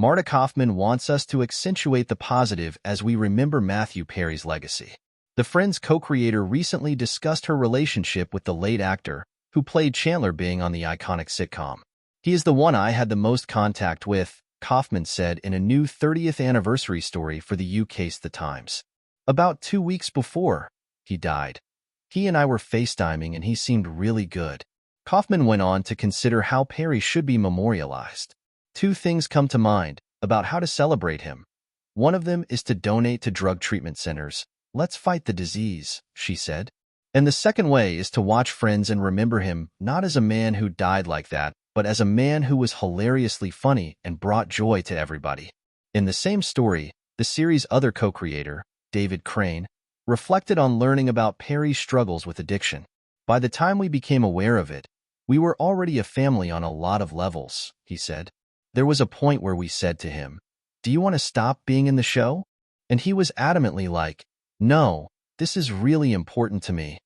Marta Kauffman wants us to accentuate the positive as we remember Matthew Perry's legacy. The Friends co-creator recently discussed her relationship with the late actor who played Chandler Bing on the iconic sitcom. "He is the one I had the most contact with," Kauffman said in a new 30th anniversary story for the UK's The Times. "About 2 weeks before he died, he and I were FaceTiming and he seemed really good." Kauffman went on to consider how Perry should be memorialized. "Two things come to mind about how to celebrate him. One of them is to donate to drug treatment centers. Let's fight the disease," she said. "And the second way is to watch Friends and remember him not as a man who died like that, but as a man who was hilariously funny and brought joy to everybody." In the same story, the series' other co-creator, David Crane, reflected on learning about Perry's struggles with addiction. "By the time we became aware of it, we were already a family on a lot of levels," he said. "There was a point where we said to him, 'Do you want to stop being in the show?' And he was adamantly like, 'No, this is really important to me.'"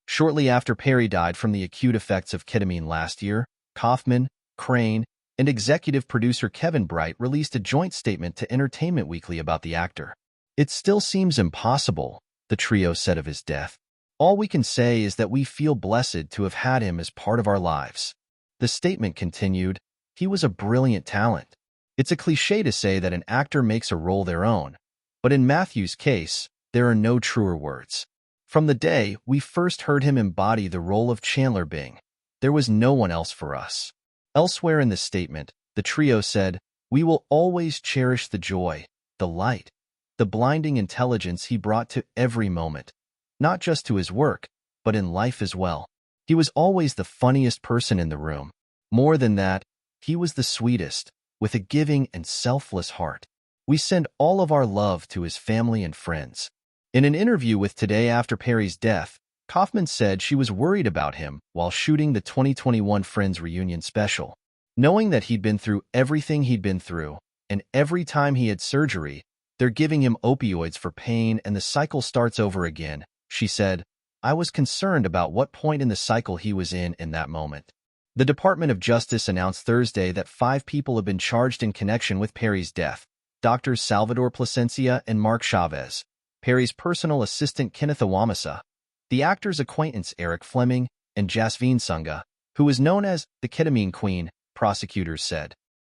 Shortly after Perry died from the acute effects of ketamine last year, Kauffman, Crane, and executive producer Kevin Bright released a joint statement to Entertainment Weekly about the actor. "It still seems impossible," the trio said of his death. "All we can say is that we feel blessed to have had him as part of our lives." The statement continued, "He was a brilliant talent. It's a cliché to say that an actor makes a role their own, but in Matthew's case, there are no truer words. From the day we first heard him embody the role of Chandler Bing, there was no one else for us." Elsewhere in the statement, the trio said, "We will always cherish the joy, the light, the blinding intelligence he brought to every moment, not just to his work, but in life as well. He was always the funniest person in the room. More than that, he was the sweetest, with a giving and selfless heart. We send all of our love to his family and friends." In an interview with Today after Perry's death, Kauffman said she was worried about him while shooting the 2021 Friends reunion special. "Knowing that he'd been through everything he'd been through, and every time he had surgery, they're giving him opioids for pain and the cycle starts over again," she said. "I was concerned about what point in the cycle he was in that moment." The Department of Justice announced Thursday that 5 people have been charged in connection with Perry's death: Doctors Salvador Plasencia and Mark Chavez, Perry's personal assistant Kenneth Awamasa, the actor's acquaintance Eric Fleming, and Jasveen Sunga, who was known as the Ketamine Queen, prosecutors said.